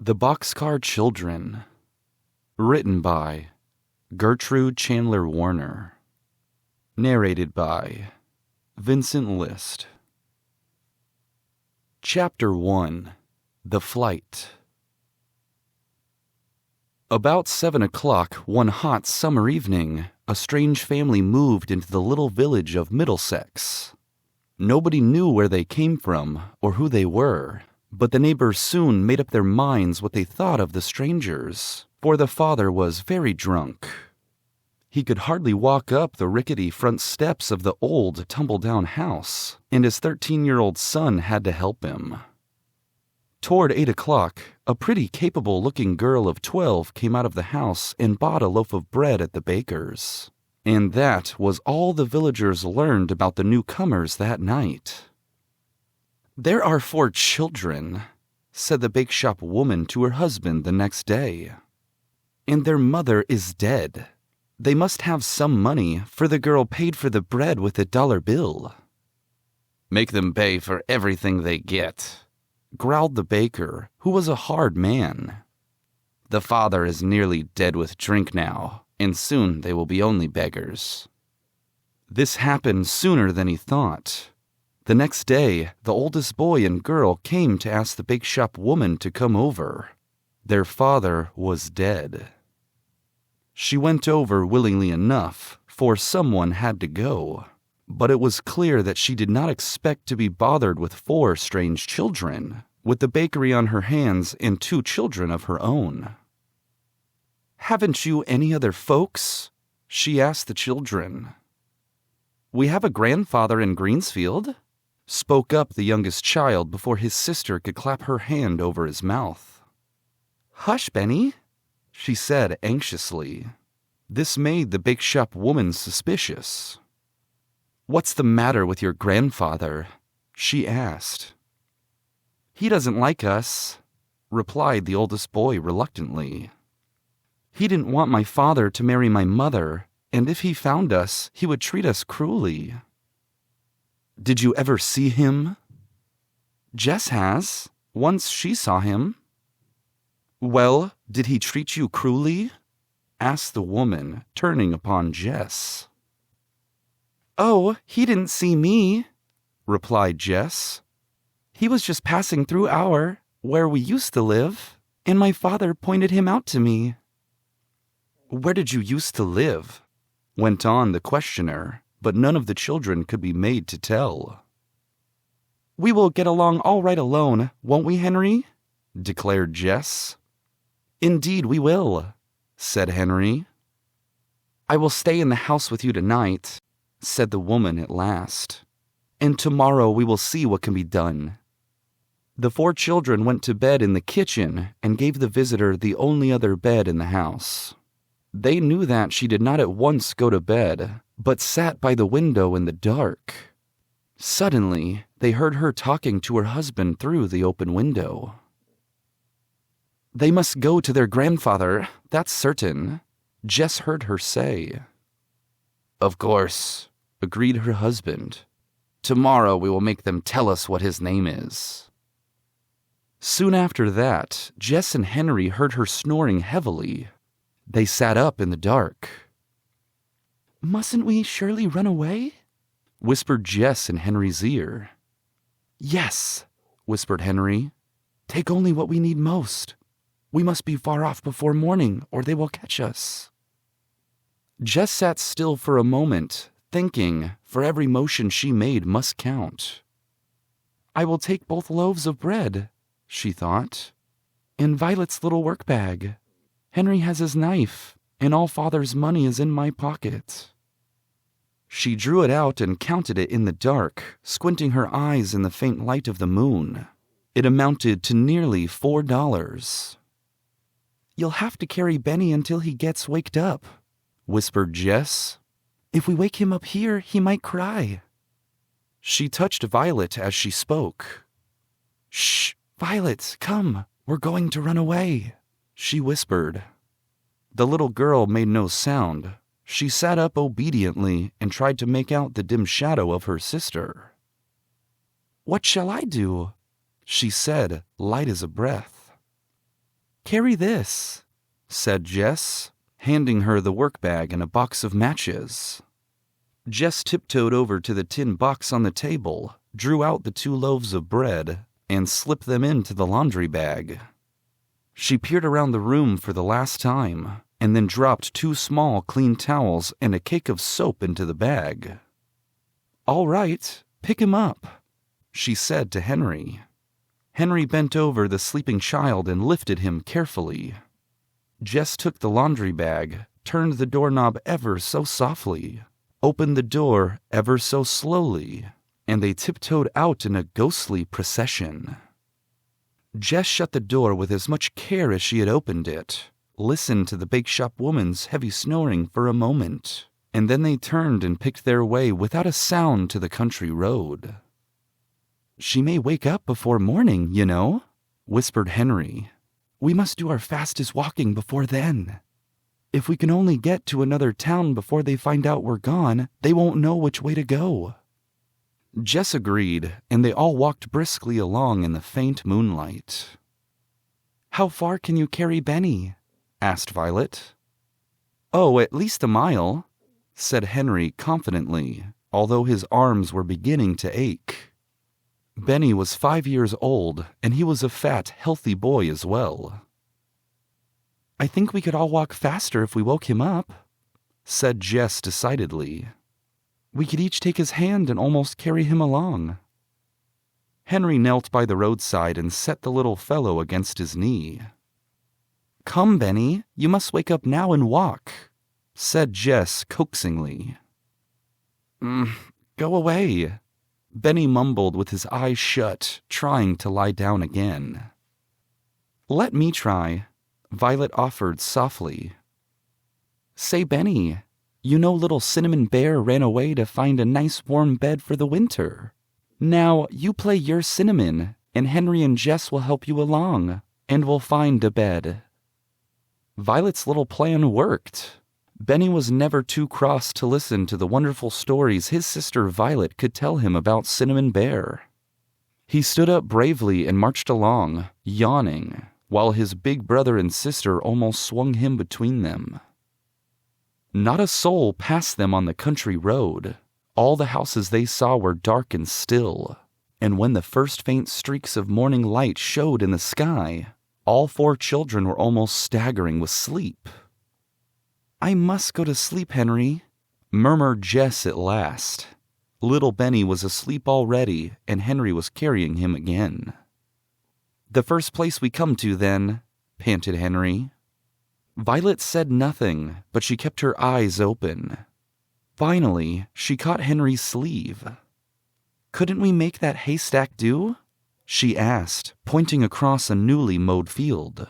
The Boxcar Children. Written by Gertrude Chandler Warner. Narrated by Vincent List. Chapter 1. The Flight. About 7 o'clock one hot summer evening, a strange family moved into the little village of Middlesex. Nobody knew where they came from or who they were, but the neighbors soon made up their minds what they thought of the strangers, for the father was very drunk. He could hardly walk up the rickety front steps of the old, tumble-down house, and his 13-year-old son had to help him. Toward 8 o'clock, a pretty capable-looking girl of 12 came out of the house and bought a loaf of bread at the baker's. And that was all the villagers learned about the newcomers that night. "There are 4 children," said the bake-shop woman to her husband the next day. "And their mother is dead. They must have some money, for the girl paid for the bread with a dollar bill." "Make them pay for everything they get," growled the baker, who was a hard man. "The father is nearly dead with drink now, and soon they will be only beggars." This happened sooner than he thought. The next day, the oldest boy and girl came to ask the bake-shop woman to come over. Their father was dead. She went over willingly enough, for someone had to go. But it was clear that she did not expect to be bothered with 4 strange children, with the bakery on her hands and 2 children of her own. "Haven't you any other folks?" she asked the children. "We have a grandfather in Greensfield," spoke up the youngest child before his sister could clap her hand over his mouth. "Hush, Benny," she said anxiously. This made the bake-shop woman suspicious. "What's the matter with your grandfather?" she asked. "He doesn't like us," replied the oldest boy reluctantly. "He didn't want my father to marry my mother, and if he found us, he would treat us cruelly." "Did you ever see him?" "Jess has. Once she saw him." "Well, did he treat you cruelly?" asked the woman, turning upon Jess. "Oh, he didn't see me," replied Jess. "He was just passing through where we used to live, and my father pointed him out to me." "Where did you used to live?" went on the questioner, but none of the children could be made to tell. "We will get along all right alone, won't we, Henry?" declared Jess. "Indeed we will," said Henry. "I will stay in the house with you tonight," said the woman at last, "and tomorrow we will see what can be done." The 4 children went to bed in the kitchen and gave the visitor the only other bed in the house. They knew that she did not at once go to bed, but sat by the window in the dark. Suddenly, they heard her talking to her husband through the open window. "They must go to their grandfather, that's certain," Jess heard her say. "Of course," agreed her husband. "Tomorrow we will make them tell us what his name is." Soon after that, Jess and Henry heard her snoring heavily. They sat up in the dark. "Mustn't we surely run away?" whispered Jess in Henry's ear. "Yes," whispered Henry. "Take only what we need most. We must be far off before morning, or they will catch us." Jess sat still for a moment, thinking, for every motion she made must count. "I will take both loaves of bread," she thought, "and Violet's little work bag. Henry has his knife, and all Father's money is in my pocket." She drew it out and counted it in the dark, squinting her eyes in the faint light of the moon. It amounted to nearly $4. "You'll have to carry Benny until he gets waked up," whispered Jess. "If we wake him up here, he might cry." She touched Violet as she spoke. "Shh, Violet, come, we're going to run away," she whispered. The little girl made no sound. She sat up obediently and tried to make out the dim shadow of her sister. "What shall I do?" she said, light as a breath. "Carry this," said Jess, handing her the work bag and a box of matches. Jess tiptoed over to the tin box on the table, drew out the 2 loaves of bread, and slipped them into the laundry bag. She peered around the room for the last time, and then dropped 2 small clean towels and a cake of soap into the bag. "All right, pick him up," she said to Henry. Henry bent over the sleeping child and lifted him carefully. Jess took the laundry bag, turned the doorknob ever so softly, opened the door ever so slowly, and they tiptoed out in a ghostly procession. Jess shut the door with as much care as she had opened it, listened to the bake-shop woman's heavy snoring for a moment, and then they turned and picked their way without a sound to the country road. "She may wake up before morning, you know," whispered Henry. "We must do our fastest walking before then. If we can only get to another town before they find out we're gone, they won't know which way to go." Jess agreed, and they all walked briskly along in the faint moonlight. "How far can you carry Benny?" asked Violet. "Oh, at least a mile," said Henry confidently, although his arms were beginning to ache. Benny was 5 years old, and he was a fat, healthy boy as well. "I think we could all walk faster if we woke him up," said Jess decidedly. "We could each take his hand and almost carry him along." Henry knelt by the roadside and set the little fellow against his knee. "Come, Benny, you must wake up now and walk," said Jess coaxingly. Go away," Benny mumbled with his eyes shut, trying to lie down again. "Let me try," Violet offered softly. "Say, Benny, you know little Cinnamon Bear ran away to find a nice warm bed for the winter. Now you play your Cinnamon, and Henry and Jess will help you along, and we'll find a bed." Violet's little plan worked. Benny was never too cross to listen to the wonderful stories his sister Violet could tell him about Cinnamon Bear. He stood up bravely and marched along, yawning, while his big brother and sister almost swung him between them. Not a soul passed them on the country road. All the houses they saw were dark and still, and when the first faint streaks of morning light showed in the sky, all 4 children were almost staggering with sleep. "I must go to sleep, Henry," murmured Jess at last. Little Benny was asleep already, and Henry was carrying him again. "The first place we come to, then," panted Henry. Violet said nothing, but she kept her eyes open. Finally, she caught Henry's sleeve. "Couldn't we make that haystack do?" she asked, pointing across a newly mowed field.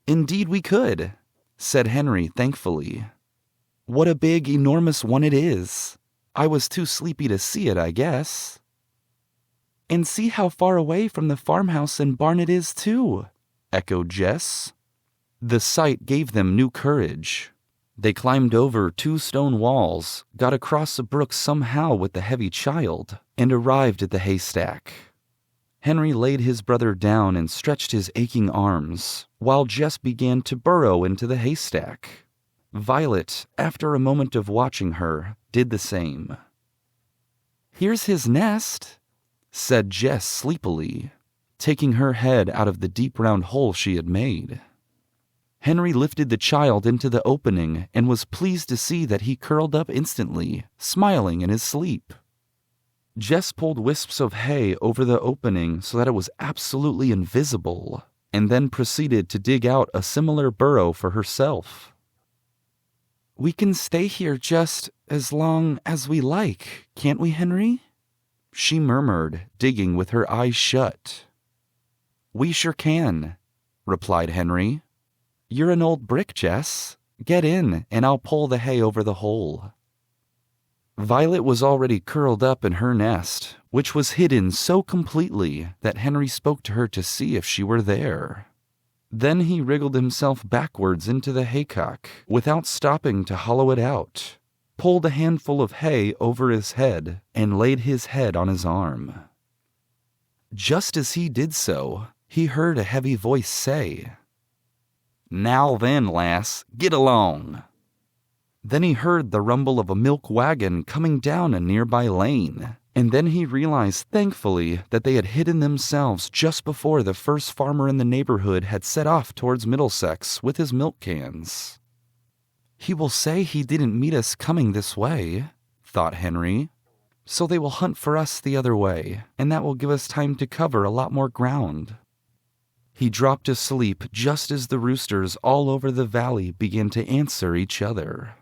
"Indeed we could," said Henry thankfully. "What a big, enormous one it is. I was too sleepy to see it, I guess." "And see how far away from the farmhouse and barn it is, too," echoed Jess. The sight gave them new courage. They climbed over 2 stone walls, got across a brook somehow with the heavy child, and arrived at the haystack. Henry laid his brother down and stretched his aching arms, while Jess began to burrow into the haystack. Violet, after a moment of watching her, did the same. "Here's his nest," said Jess sleepily, taking her head out of the deep round hole she had made. Henry lifted the child into the opening and was pleased to see that he curled up instantly, smiling in his sleep. Jess pulled wisps of hay over the opening so that it was absolutely invisible, and then proceeded to dig out a similar burrow for herself. "We can stay here just as long as we like, can't we, Henry?" she murmured, digging with her eyes shut. "We sure can," replied Henry. "You're an old brick, Jess. Get in, and I'll pull the hay over the hole." Violet was already curled up in her nest, which was hidden so completely that Henry spoke to her to see if she were there. Then he wriggled himself backwards into the haycock without stopping to hollow it out, pulled a handful of hay over his head, and laid his head on his arm. Just as he did so, he heard a heavy voice say, "Now then, lass, get along." Then he heard the rumble of a milk wagon coming down a nearby lane, and then he realized thankfully that they had hidden themselves just before the first farmer in the neighborhood had set off towards Middlesex with his milk cans. "He will say he didn't meet us coming this way," thought Henry. "So they will hunt for us the other way, and that will give us time to cover a lot more ground." He dropped asleep just as the roosters all over the valley began to answer each other.